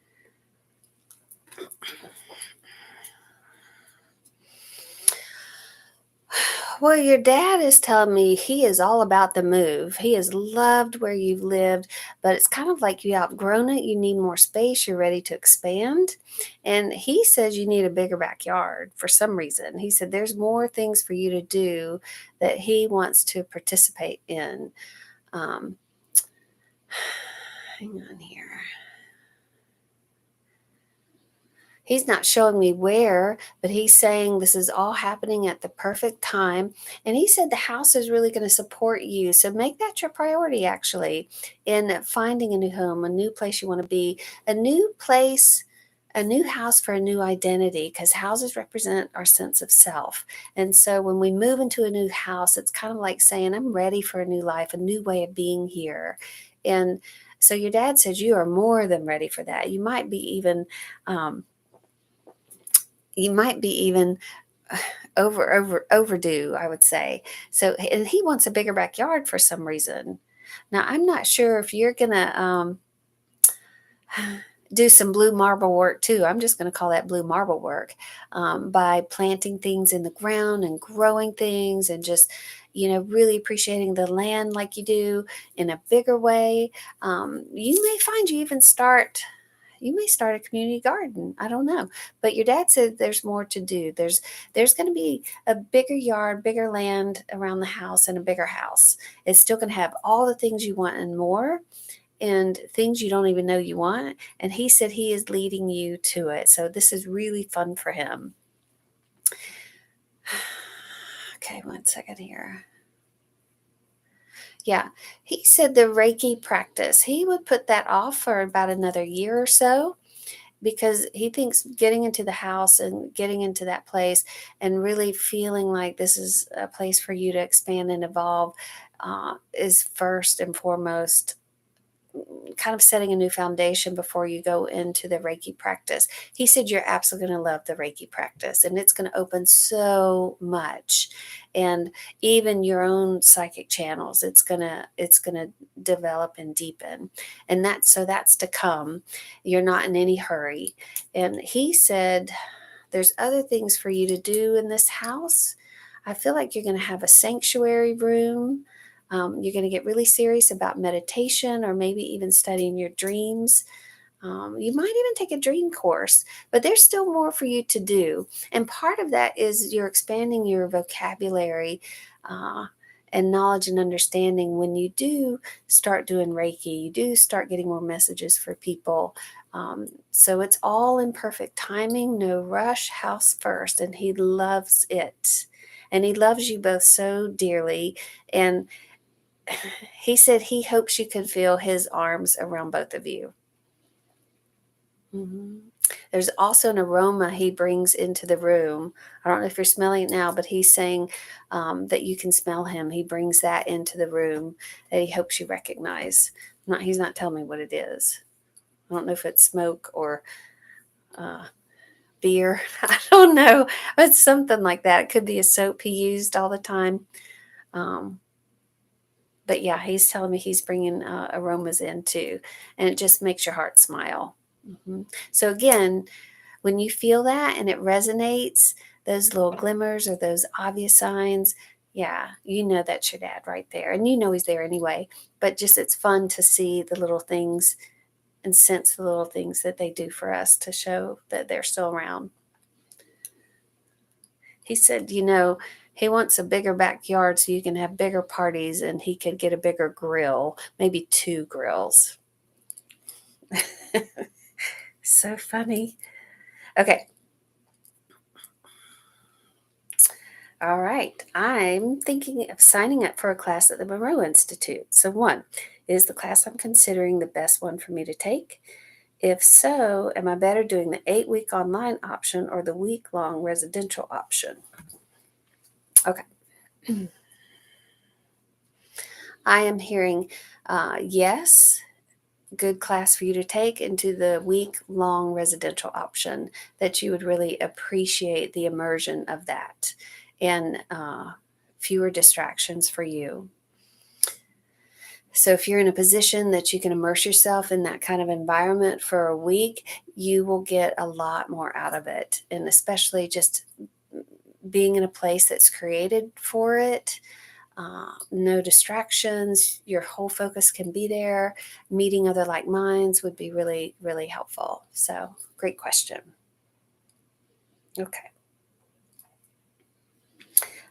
Well, your dad is telling me he is all about the move. He has loved where you've lived, but it's kind of like you outgrown it. You need more space. You're ready to expand. And he says you need a bigger backyard for some reason. He said there's more things for you to do that he wants to participate in. Um, hang on here. He's not showing me where, but he's saying this is all happening at the perfect time. And he said the house is really going to support you. So make that your priority, actually, in finding a new home, a new place you want to be, a new place, a new house for a new identity, because houses represent our sense of self. And so when we move into a new house, it's kind of like saying, I'm ready for a new life, a new way of being here. And so your dad says you are more than ready for that. You might be even overdue, I would say. So, and he wants a bigger backyard for some reason. Now, I'm not sure if you're gonna do some blue marble work too. I'm just going to call that blue marble work, by planting things in the ground and growing things, and just, really appreciating the land like you do in a bigger way. You may find you may start a community garden. I don't know. But your dad said there's more to do. There's going to be a bigger yard, bigger land around the house, and a bigger house. It's still going to have all the things you want and more, and things you don't even know you want. And he said he is leading you to it. So this is really fun for him. Okay, 1 second here. Yeah, he said the Reiki practice, he would put that off for about another year or so, because he thinks getting into the house and getting into that place and really feeling like this is a place for you to expand and evolve, is first and foremost kind of setting a new foundation before you go into the Reiki practice. He said you're absolutely going to love the Reiki practice, and it's going to open so much, and even your own psychic channels. It's going to develop and deepen, and that's to come. You're not in any hurry. And he said there's other things for you to do in this house. I feel like you're going to have a sanctuary room. You're going to get really serious about meditation, or maybe even studying your dreams. You might even take a dream course, but there's still more for you to do. And part of that is you're expanding your vocabulary, and knowledge and understanding. When you do start doing Reiki, you do start getting more messages for people. So it's all in perfect timing, no rush, house first. And he loves it. And he loves you both so dearly. And he said he hopes you can feel his arms around both of you. Mhm. There's also an aroma he brings into the room. I don't know if you're smelling it now, but he's saying, that you can smell him. He brings that into the room that he hopes you recognize. He's not telling me what it is. I don't know if it's smoke or beer. I don't know. It's something like that. It could be a soap he used all the time. Um, but yeah, he's telling me he's bringing aromas in too, and it just makes your heart smile. So again, when you feel that and it resonates, those little glimmers or those obvious signs, yeah, you know that's your dad right there, and you know he's there anyway. But just it's fun to see the little things and sense the little things that they do for us to show that they're still around. He said, he wants a bigger backyard so you can have bigger parties, and he could get a bigger grill, maybe 2 grills. So funny. Okay. All right. I'm thinking of signing up for a class at the Monroe Institute. So, one, is the class I'm considering the best one for me to take? If so, am I better doing the 8-week online option or the week-long residential option? Okay. I am hearing yes. good class for you to take into the week-long residential option, that you would really appreciate the immersion of that and fewer distractions for you. So if you're in a position that you can immerse yourself in that kind of environment for a week, you will get a lot more out of it. And especially just being in a place that's created for it, no distractions, your whole focus can be there. Meeting other like minds would be really, really helpful. So great question. Okay.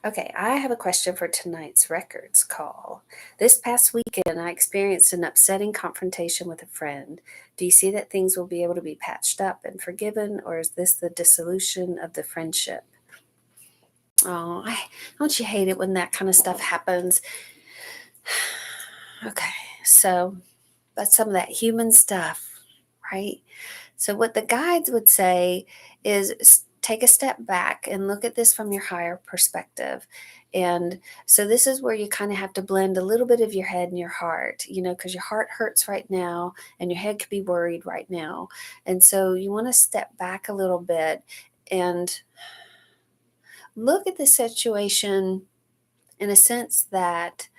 Okay, I have a question for tonight's records call. This past weekend, I experienced an upsetting confrontation with a friend. Do you see that things will be able to be patched up and forgiven, or is this the dissolution of the friendship? Oh, don't you hate it when that kind of stuff happens? Okay, so that's some of that human stuff, right? So, what the guides would say is take a step back and look at this from your higher perspective. And so, this is where you kind of have to blend a little bit of your head and your heart, because your heart hurts right now and your head could be worried right now. And so, you want to step back a little bit and look at the situation in a sense that,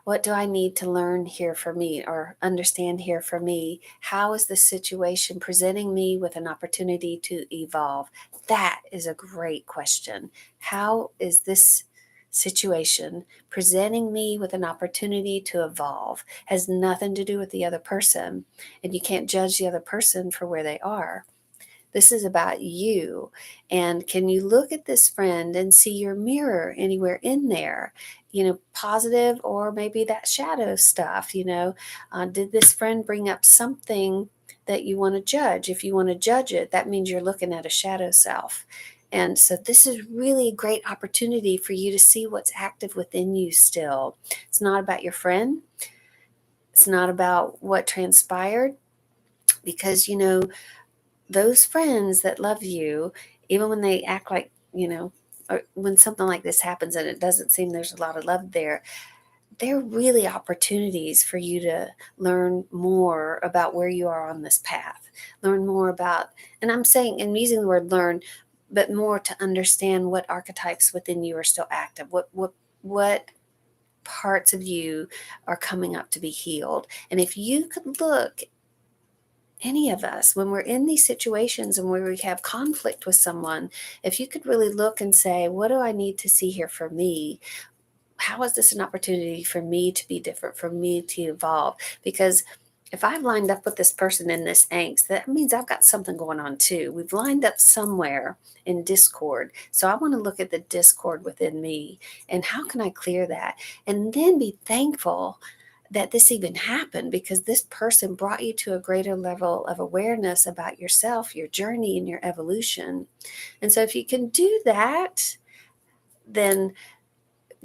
what do I need to learn here for me or understand here for me? How is the situation presenting me with an opportunity to evolve? That is a great question. How is this situation presenting me with an opportunity to evolve? Has nothing to do with the other person, and you can't judge the other person for where they are. This is about you. And can you look at this friend and see your mirror anywhere in there? Positive or maybe that shadow stuff. Did this friend bring up something that you want to judge? If you want to judge it, that means you're looking at a shadow self. And so this is really a great opportunity for you to see what's active within you still. It's not about your friend. It's not about what transpired, because, those friends that love you, even when they act like, or when something like this happens and it doesn't seem there's a lot of love there, they're really opportunities for you to learn more about where you are on this path. Learn more about, and I'm using the word learn, but more to understand what archetypes within you are still active. What parts of you are coming up to be healed. And if you could look, any of us, when we're in these situations and where we have conflict with someone, if you could really look and say, what do I need to see here for me? How is this an opportunity for me to be different, for me to evolve? Because if I've lined up with this person in this angst, that means I've got something going on too. We've lined up somewhere in discord. So I want to look at the discord within me and how can I clear that? And then be thankful that this even happened, because this person brought you to a greater level of awareness about yourself, your journey, and your evolution. And so if you can do that, then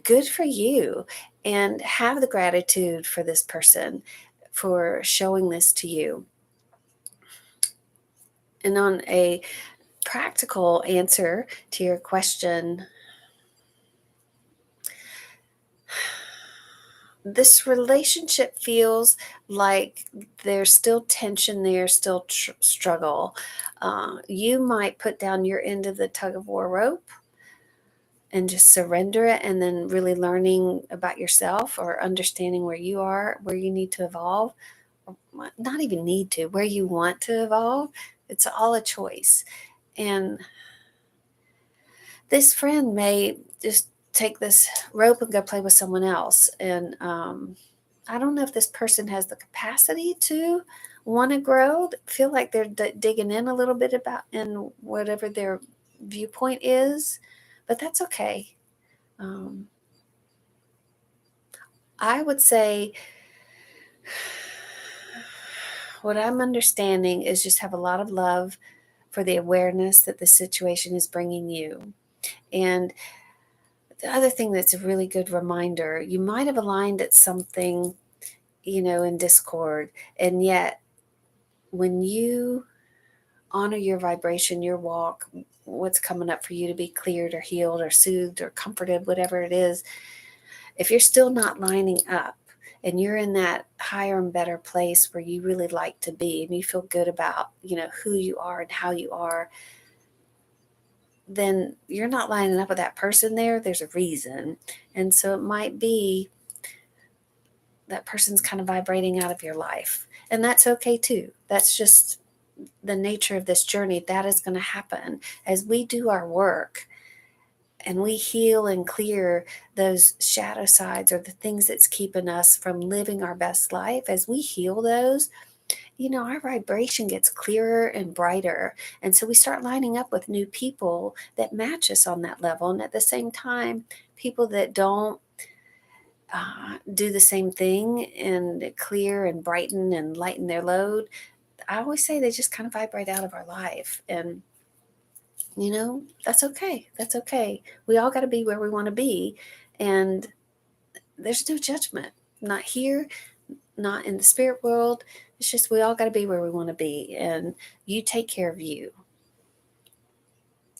good for you, and have the gratitude for this person for showing this to you. And on a practical answer to your question, this relationship feels like there's still tension there, still struggle. You might put down your end of the tug of war rope and just surrender it, and then really learning about yourself or understanding where you are, where you need to evolve, or not even need to, where you want to evolve. It's all a choice. And this friend may just take this rope and go play with someone else. And I don't know if this person has the capacity to want to grow, feel like they're digging in a little bit about in whatever their viewpoint is, but that's okay. I would say what I'm understanding is just have a lot of love for the awareness that the situation is bringing you. And the other thing that's a really good reminder, you might have aligned at something, in discord, and yet when you honor your vibration, your walk, what's coming up for you to be cleared or healed or soothed or comforted, whatever it is, if you're still not lining up and you're in that higher and better place where you really like to be and you feel good about, who you are and how you are, then you're not lining up with that person there. There's a reason. And so it might be that person's kind of vibrating out of your life. And that's okay too. That's just the nature of this journey. That is going to happen as we do our work and we heal and clear those shadow sides or the things that's keeping us from living our best life. As we heal those, our vibration gets clearer and brighter. And so we start lining up with new people that match us on that level. And at the same time, people that don't do the same thing and clear and brighten and lighten their load, I always say they just kind of vibrate out of our life. And, that's okay. That's okay. We all got to be where we want to be. And there's no judgment, not here, not in the spirit world. It's just we all got to be where we want to be. And you take care of you.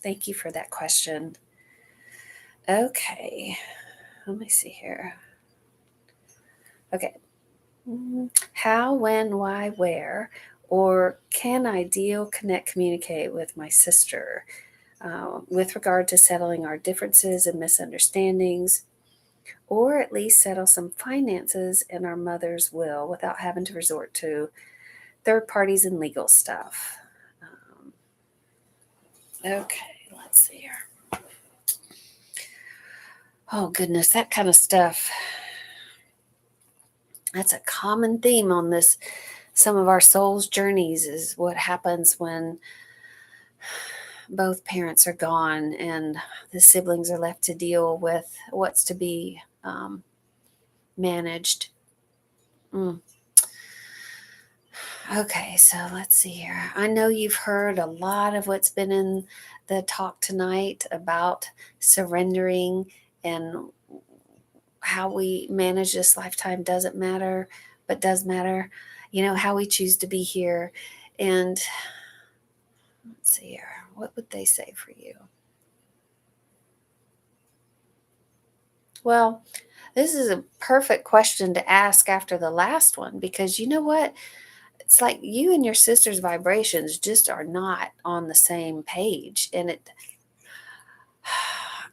Thank you for that question. Okay. Let me see here. Okay. How, when, why, where, or can I deal, connect, communicate with my sister with regard to settling our differences and misunderstandings, or at least settle some finances in our mother's will without having to resort to third parties and legal stuff? Okay, let's see here. Oh, goodness, that kind of stuff. That's a common theme on this. Some of our soul's journeys is what happens when both parents are gone and the siblings are left to deal with what's to be managed. Okay, so let's see here. I know you've heard a lot of what's been in the talk tonight about surrendering and how we manage this lifetime doesn't matter, but does matter. How we choose to be here. And let's see here. What would they say for you? Well, this is a perfect question to ask after the last one, because you know what? It's like you and your sister's vibrations just are not on the same page. And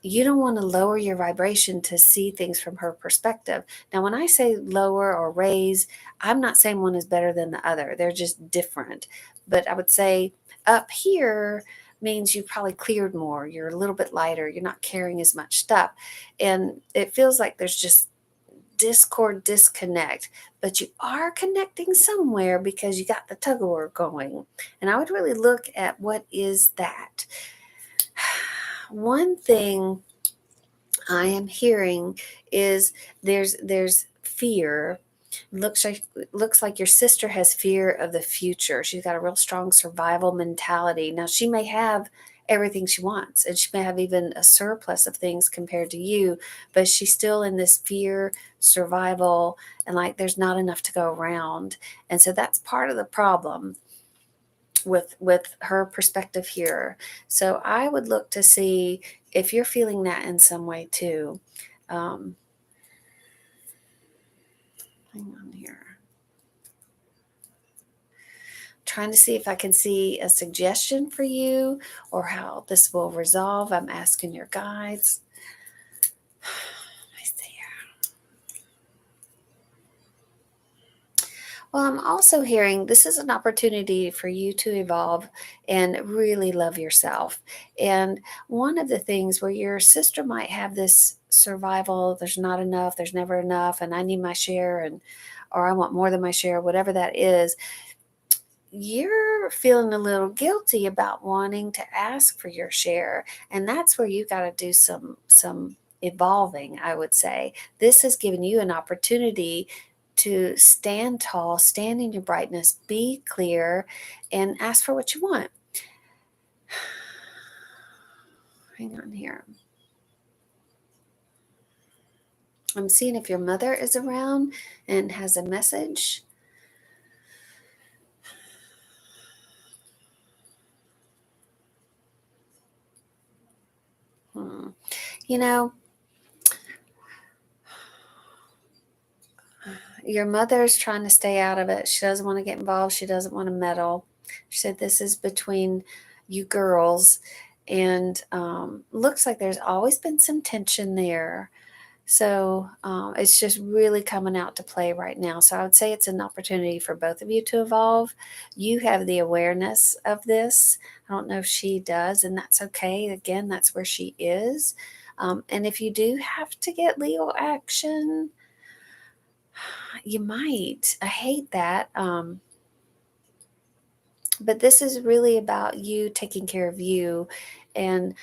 you don't want to lower your vibration to see things from her perspective. Now, when I say lower or raise, I'm not saying one is better than the other. They're just different. But I would say up here means you probably cleared more. You're a little bit lighter. You're not carrying as much stuff. And it feels like there's just discord, disconnect, but you are connecting somewhere because you got the tug of war going. And I would really look at what is that. One thing I am hearing is there's fear. Looks like your sister has fear of the future. She's got a real strong survival mentality. Now she may have everything she wants, and she may have even a surplus of things compared to you, but she's still in this fear, survival, and like there's not enough to go around. And so that's part of the problem with her perspective here. So I would look to see if you're feeling that in some way too. Hang on here. Trying to see if I can see a suggestion for you or how this will resolve. I'm asking your guides. Let me see here. Well, I'm also hearing this is an opportunity for you to evolve and really love yourself. And one of the things where your sister might have this survival, there's not enough, there's never enough, and I need my share, and or I want more than my share, whatever that is, you're feeling a little guilty about wanting to ask for your share. And that's where you got to do some evolving, I would say. This has given you an opportunity to stand tall, stand in your brightness, be clear, and ask for what you want. Hang on here. I'm seeing if your mother is around and has a message. You know, Your mother's trying to stay out of it. She doesn't want to get involved. She doesn't want to meddle. She said this is between you girls, and looks like there's always been some tension there. So it's just really coming out to play right now. So I would say it's an opportunity for both of you to evolve. You have the awareness of this. I don't know if she does, and that's okay. Again, that's where she is. And if you do have to get legal action, you might. I hate that. But this is really about you taking care of you and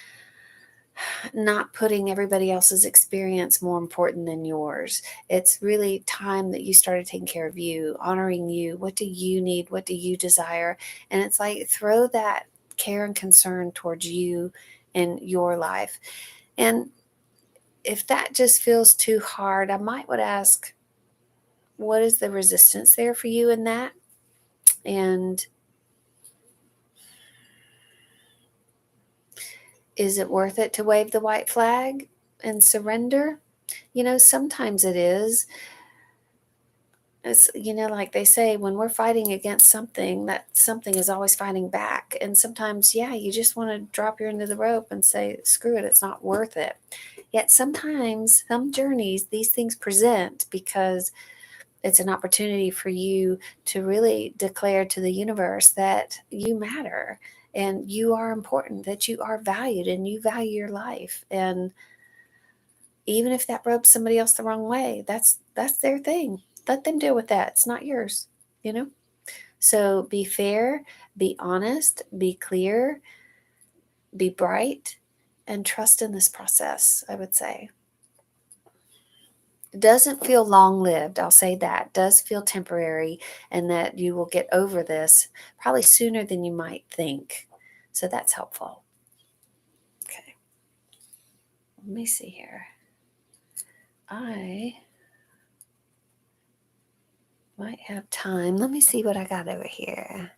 not putting everybody else's experience more important than yours. It's really time that you started taking care of you, honoring you. What do you need? What do you desire? And it's like throw that care and concern towards you and your life. And if that just feels too hard, I might would ask, what is the resistance there for you in that? And is it worth it to wave the white flag and surrender? Sometimes it is. It's, like they say, when we're fighting against something, that something is always fighting back. And sometimes, yeah, you just want to drop your end of the rope and say, screw it, it's not worth it. Yet sometimes, some journeys, these things present because it's an opportunity for you to really declare to the universe that you matter and you are important, that you are valued and you value your life. And even if that rubs somebody else the wrong way, that's their thing. Let them deal with that. It's not yours, you know? So be fair, be honest, be clear, be bright, and trust in this process, I would say. It doesn't feel long lived. I'll say that. It does feel temporary, and that you will get over this probably sooner than you might think. So that's helpful. Okay. Let me see here. I might have time. Let me see what I got over here.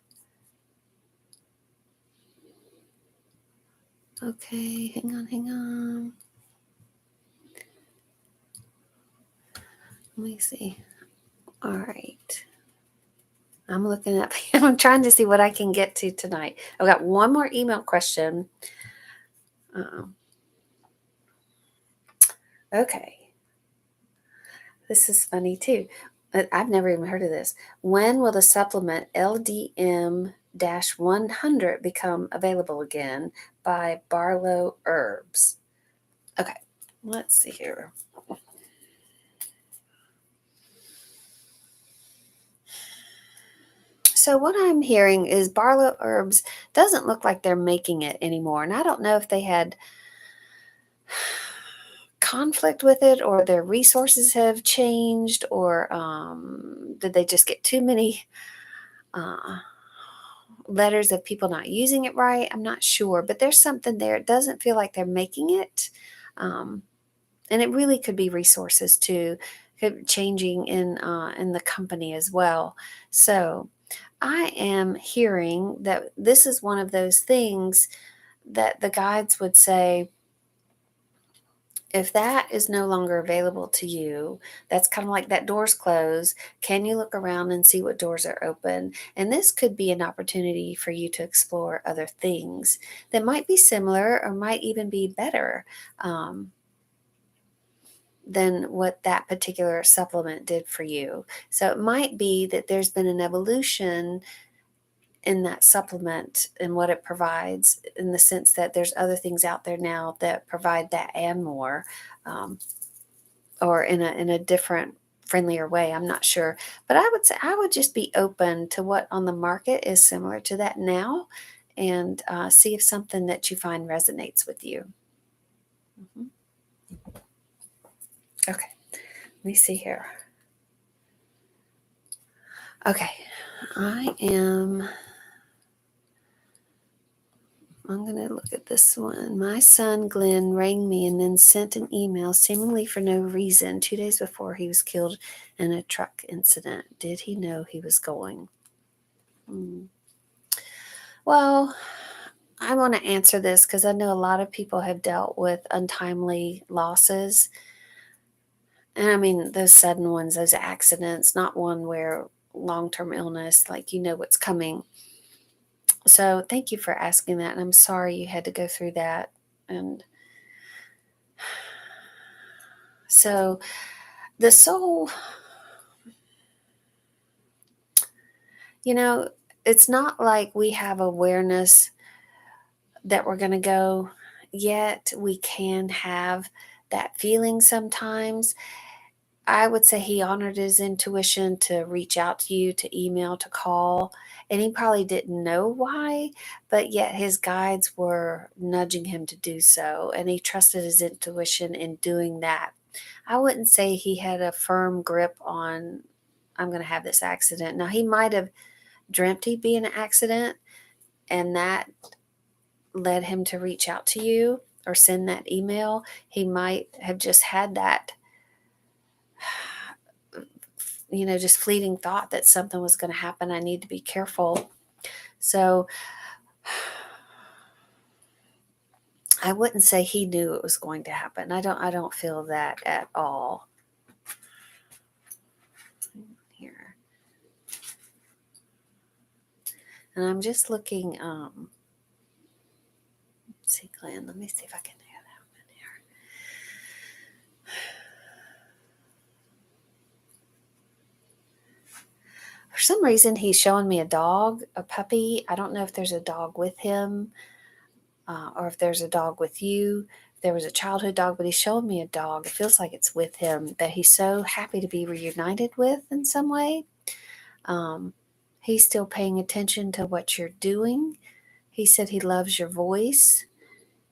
Okay, hang on. Let me see. All right. I'm looking up. I'm trying to see what I can get to tonight. I've got one more email question. Okay. This is funny too. I've never even heard of this. When will the supplement LDM 100 become available again by Barlow Herbs? Okay. Let's see here. So what I'm hearing is Barlow Herbs doesn't look like they're making it anymore. And I don't know if they had conflict with it or their resources have changed or did they just get too many letters of people not using it right. I'm not sure, but there's something there. It doesn't feel like they're making it. And it really could be resources too, changing in the company as well. So I am hearing that this is one of those things that the guides would say, if that is no longer available to you, that's kind of like that door's closed. Can you look around and see what doors are open? And this could be an opportunity for you to explore other things that might be similar or might even be better than what that particular supplement did for you. So it might be that there's been an evolution in that supplement and what it provides, in the sense that there's other things out there now that provide that and more, or in a different, friendlier way. I'm not sure, but I would say I would just be open to what on the market is similar to that now, and see if something that you find resonates with you. Mm-hmm. Okay, let me see here. Okay, I'm going to look at this one. My son, Glenn, rang me and then sent an email seemingly for no reason 2 days before he was killed in a truck incident. Did he know he was going? Well, I want to answer this because I know a lot of people have dealt with untimely losses. And I mean, those sudden ones, those accidents, not one where long-term illness, like you know what's coming. So thank you for asking that. And I'm sorry you had to go through that. And so the soul, you know, it's not like we have awareness that we're going to go, yet we can have that feeling sometimes. I would say he honored his intuition to reach out to you, to email, to call, and he probably didn't know why, but yet his guides were nudging him to do so, and he trusted his intuition in doing that. I wouldn't say he had a firm grip on, I'm going to have this accident. Now, he might have dreamt he'd be in an accident, and that led him to reach out to you or send that email. He might have just had that, just fleeting thought that something was going to happen. I need to be careful. So I wouldn't say he knew it was going to happen. I don't feel that at all. Here. And I'm just looking, let's see, Glenn, let me see if I can hear that one in here. For some reason, he's showing me a dog, a puppy. I don't know if there's a dog with him or if there's a dog with you. There was a childhood dog, but he's showing me a dog. It feels like it's with him that he's so happy to be reunited with in some way. He's still paying attention to what you're doing. He said he loves your voice.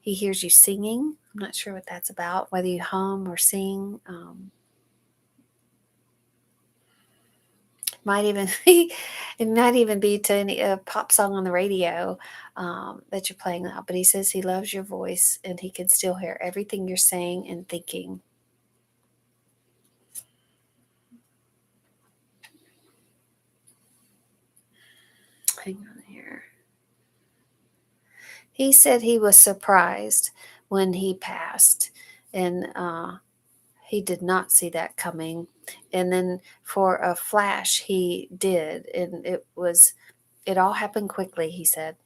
He hears you singing. I'm not sure what that's about, whether you hum or sing. Might even be, it might even be to a pop song on the radio that you're playing now. But he says he loves your voice and he can still hear everything you're saying and thinking. Hang on here. He said he was surprised when he passed, and he did not see that coming. And then for a flash, he did, and it all happened quickly. He said.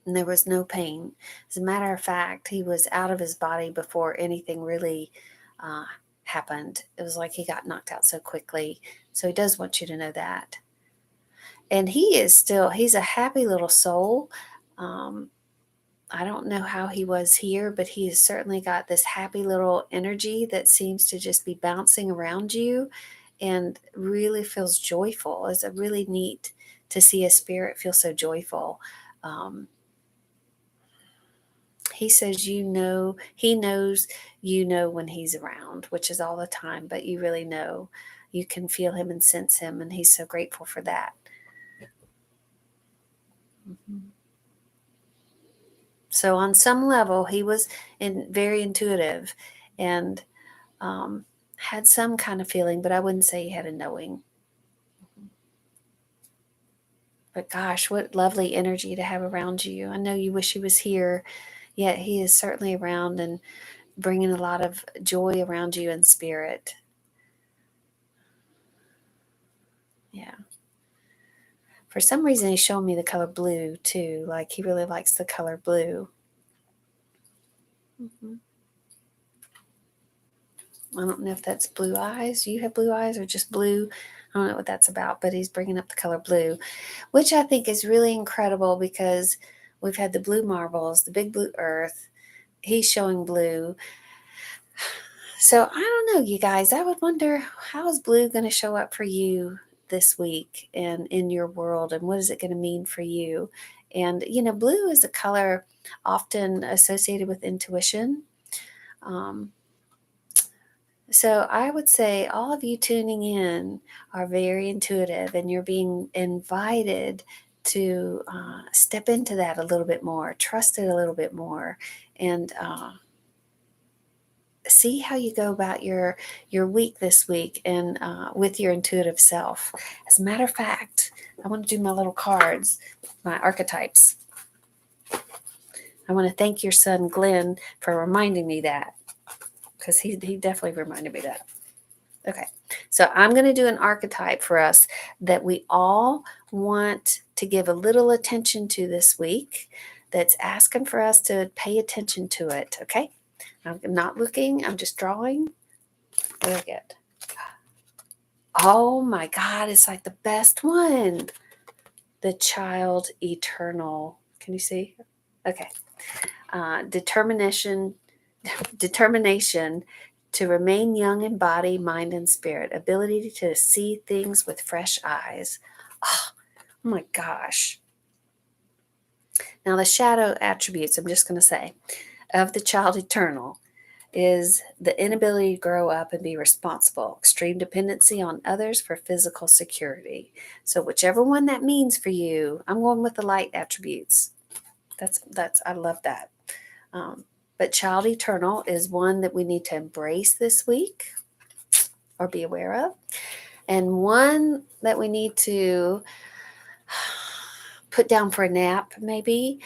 And there was no pain. As a matter of fact, he was out of his body before anything really uh, happened. It was like he got knocked out so quickly. So he does want you to know that. And he's a happy little soul. Um, I don't know how he was here, but he has certainly got this happy little energy that seems to just be bouncing around you and really feels joyful. It's a really neat to see a spirit feel so joyful. He says, he knows when he's around, which is all the time, but you really know. You can feel him and sense him, and he's so grateful for that. Mm-hmm. So on some level, he was very intuitive and had some kind of feeling, but I wouldn't say he had a knowing. But gosh, what lovely energy to have around you. I know you wish he was here, yet he is certainly around and bringing a lot of joy around you in spirit. Yeah. For some reason, he's showing me the color blue too. Like he really likes the color blue. Mm-hmm. I don't know if that's blue eyes. You have blue eyes or just blue. I don't know what that's about, but he's bringing up the color blue, which I think is really incredible because we've had the blue marbles, the big blue earth. He's showing blue. So I don't know, you guys. I would wonder, how is blue going to show up for you this week and in your world, and what is it going to mean for you? And blue is a color often associated with intuition. So I would say all of you tuning in are very intuitive, and you're being invited to step into that a little bit more, trust it a little bit more, and see how you go about your week this week and with your intuitive self. As a matter of fact, I want to do my little cards, my archetypes. I want to thank your son Glenn for reminding me that. because he definitely reminded me of that. Okay, so I'm going to do an archetype for us that we all want to give a little attention to this week, that's asking for us to pay attention to it. Okay, I'm not looking, I'm just drawing. What do I get? Oh my God, it's like the best one. The child eternal. Can you see? Okay. Determination to remain young in body, mind, and spirit. Ability to see things with fresh eyes. Oh my gosh. Now, the shadow attributes, I'm just going to say, of the child eternal is the inability to grow up and be responsible, extreme dependency on others for physical security. So whichever one that means for you, I'm going with the light attributes. That's I love that. But child eternal is one that we need to embrace this week or be aware of, and one that we need to put down for a nap, maybe.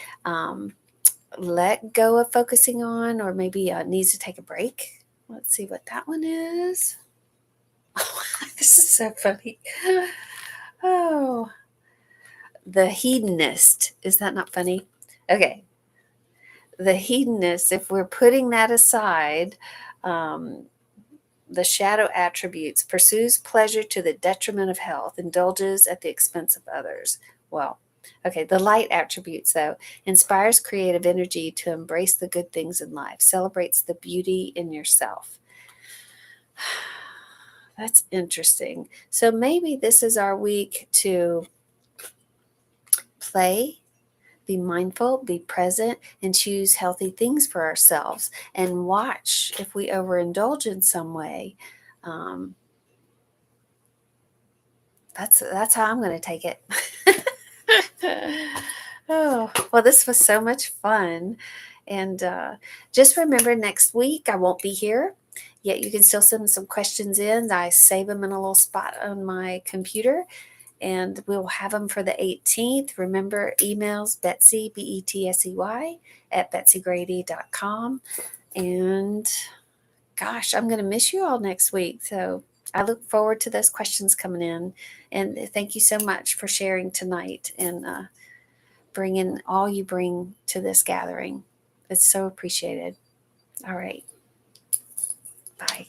Let go of focusing on, or maybe needs to take a break. Let's see what that one is. Oh, this is so funny. Oh, the hedonist. Is that not funny? Okay. The hedonist, if we're putting that aside, the shadow attributes, pursues pleasure to the detriment of health, indulges at the expense of others. Well, okay, the light attributes, though, inspires creative energy to embrace the good things in life, celebrates the beauty in yourself. That's interesting. So maybe this is our week to play, be mindful, be present, and choose healthy things for ourselves, and watch if we overindulge in some way. That's how I'm going to take it. Oh, well, this was so much fun. And just remember, next week I won't be here, yet you can still send some questions in. I save them in a little spot on my computer, and we'll have them for the 18th. Remember, emails Betsy, Betsey, at betsygrady.com. And gosh, I'm going to miss you all next week. So I look forward to those questions coming in. And thank you so much for sharing tonight and bringing all you bring to this gathering. It's so appreciated. All right. Bye.